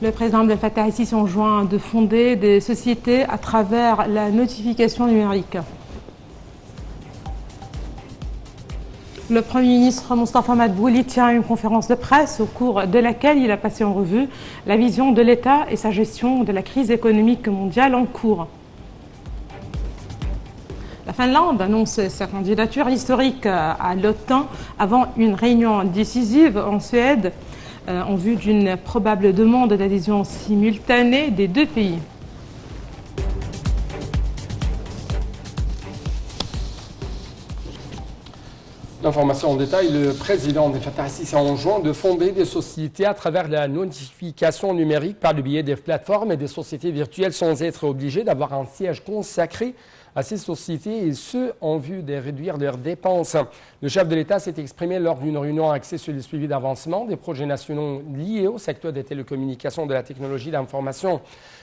Le président Abdel Fattah el-Sisi enjoint de fonder des sociétés à travers la notification numérique. Le Premier ministre Moustapha Madbouli tient une conférence de presse au cours de laquelle il a passé en revue la vision de l'État et sa gestion de la crise économique mondiale en cours. La Finlande annonce sa candidature historique à l'OTAN avant une réunion décisive en Suède en vue d'une probable demande d'adhésion simultanée des deux pays. L'information en détail, le président Abdel Fattah el-Sisi a enjoint de fonder des sociétés à travers la notification numérique par le biais des plateformes et des sociétés virtuelles sans être obligé d'avoir un siège consacré à ces sociétés et ce, en vue de réduire leurs dépenses. Le chef de l'État s'est exprimé lors d'une réunion axée sur le suivi d'avancement des projets nationaux liés au secteur des télécommunications, de la technologie d'information.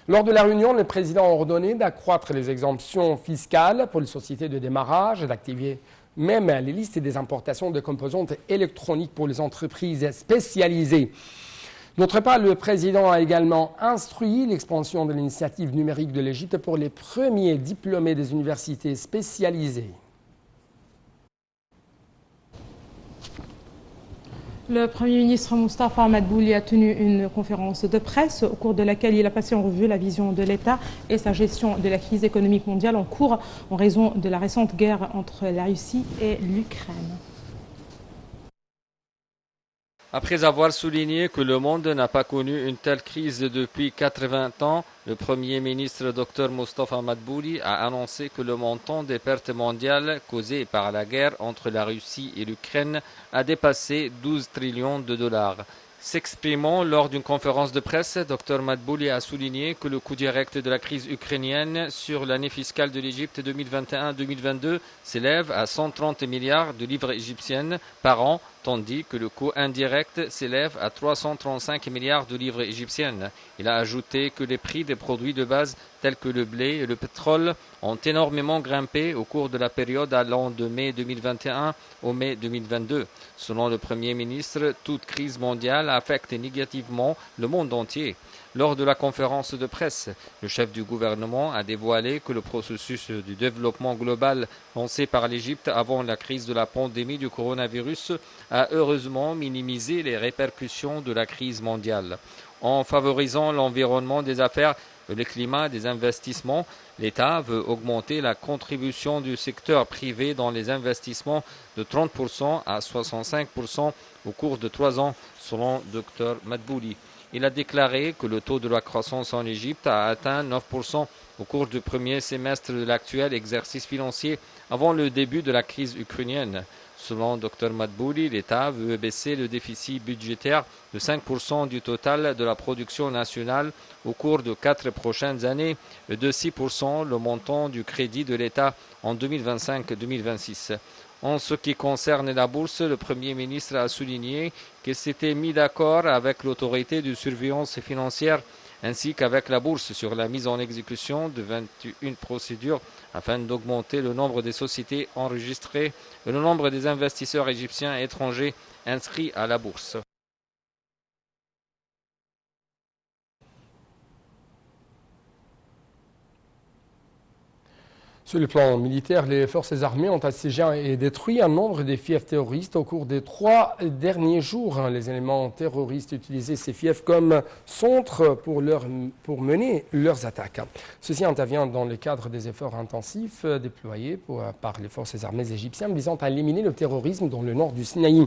Lors de la réunion, le président a ordonné d'accroître les exemptions fiscales pour les sociétés de démarrage, d'activer même les listes des importations de composantes électroniques pour les entreprises spécialisées. D'autre part, le président a également instruit l'expansion de l'initiative numérique de l'Égypte pour les premiers diplômés des universités spécialisées. Le Premier ministre Moustapha Madbouli a tenu une conférence de presse au cours de laquelle il a passé en revue la vision de l'État et sa gestion de la crise économique mondiale en cours en raison de la récente guerre entre la Russie et l'Ukraine. Après avoir souligné que le monde n'a pas connu une telle crise depuis 80 ans, le Premier ministre Dr Moustapha Madbouli a annoncé que le montant des pertes mondiales causées par la guerre entre la Russie et l'Ukraine a dépassé 12 trillions de dollars. S'exprimant lors d'une conférence de presse, Dr Madbouli a souligné que le coût direct de la crise ukrainienne sur l'année fiscale de l'Égypte 2021-2022 s'élève à 130 milliards de livres égyptiennes par an, tandis que le coût indirect s'élève à 335 milliards de livres égyptiennes. Il a ajouté que les prix des produits de base tels que le blé et le pétrole ont énormément grimpé au cours de la période allant de mai 2021 au mai 2022. Selon le Premier ministre, toute crise mondiale affecte négativement le monde entier. Lors de la conférence de presse, le chef du gouvernement a dévoilé que le processus du développement global lancé par l'Égypte avant la crise de la pandémie du coronavirus a heureusement minimisé les répercussions de la crise mondiale. En favorisant l'environnement des affaires et le climat des investissements, l'État veut augmenter la contribution du secteur privé dans les investissements de 30% à 65% au cours de 3 ans, selon Dr Madbouli. Il a déclaré que le taux de la croissance en Égypte a atteint 9% au cours du premier semestre de l'actuel exercice financier avant le début de la crise ukrainienne. Selon Dr Madbouli, l'État veut baisser le déficit budgétaire de 5% du total de la production nationale au cours de 4 prochaines années et de 6% le montant du crédit de l'État en 2025-2026. En ce qui concerne la bourse, le Premier ministre a souligné qu'il s'était mis d'accord avec l'autorité de surveillance financière ainsi qu'avec la bourse sur la mise en exécution de 21 procédures afin d'augmenter le nombre des sociétés enregistrées et le nombre des investisseurs égyptiens et étrangers inscrits à la bourse. Sur le plan militaire, les forces armées ont assiégé et détruit un nombre de fiefs terroristes au cours des 3 derniers jours. Les éléments terroristes utilisaient ces fiefs comme centre pour mener leurs attaques. Ceci intervient dans le cadre des efforts intensifs déployés par les forces armées égyptiennes visant à éliminer le terrorisme dans le nord du Sinaï.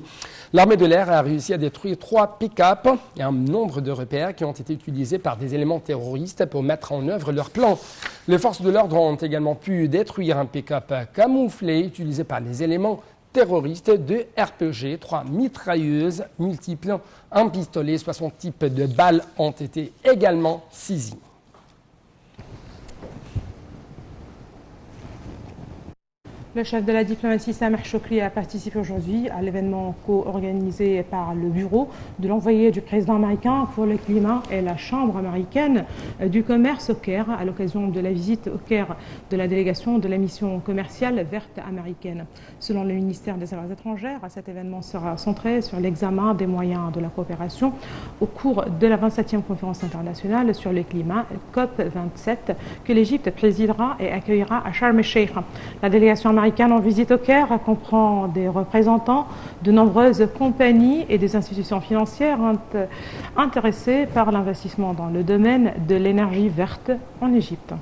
L'armée de l'air a réussi à détruire 3 pick-up et un nombre de repères qui ont été utilisés par des éléments terroristes pour mettre en œuvre leur plan. Les forces de l'ordre ont également pu détruire un pick-up camouflé utilisé par les éléments terroristes, 2 RPG, 3 mitrailleuses multiples, un pistolet, 60 types de balles ont été également saisis. Le chef de la diplomatie Sameh Choukri a participé aujourd'hui à l'événement co-organisé par le bureau de l'envoyé du président américain pour le climat et la Chambre américaine du commerce au Caire à l'occasion de la visite au Caire de la délégation de la mission commerciale verte américaine. Selon le ministère des Affaires étrangères, cet événement sera centré sur l'examen des moyens de la coopération au cours de la 27e conférence internationale sur le climat COP27 que l'Égypte présidera et accueillera à Sharm el-Sheikh. La délégation américaine en visite au Caire comprend des représentants de nombreuses compagnies et des institutions financières intéressées par l'investissement dans le domaine de l'énergie verte en Égypte.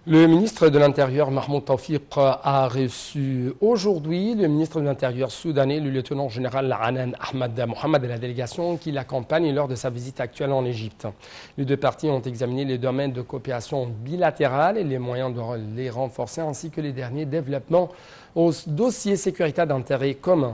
Le ministre de l'Intérieur, Mahmoud Tawfiq, a reçu aujourd'hui le ministre de l'Intérieur soudanais, le lieutenant-général Anan Ahmad Mohamed, et la délégation qui l'accompagne lors de sa visite actuelle en Égypte. Les deux parties ont examiné les domaines de coopération bilatérale et les moyens de les renforcer, ainsi que les derniers développements au dossier sécuritaire d'intérêt commun.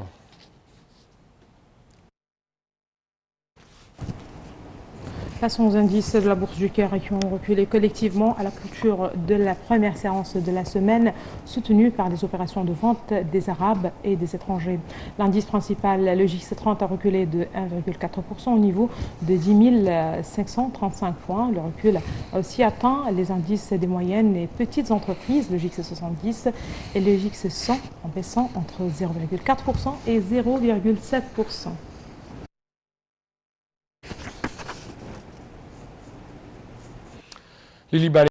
Passons aux indices de la Bourse du Caire qui ont reculé collectivement à la clôture de la première séance de la semaine, soutenue par des opérations de vente des Arabes et des étrangers. L'indice principal, le JX30, a reculé de 1,4% au niveau de 10 535 points. Le recul a aussi atteint les indices des moyennes et petites entreprises, le JX70 et le JX100, en baissant entre 0,4% et 0,7%. Les Libanais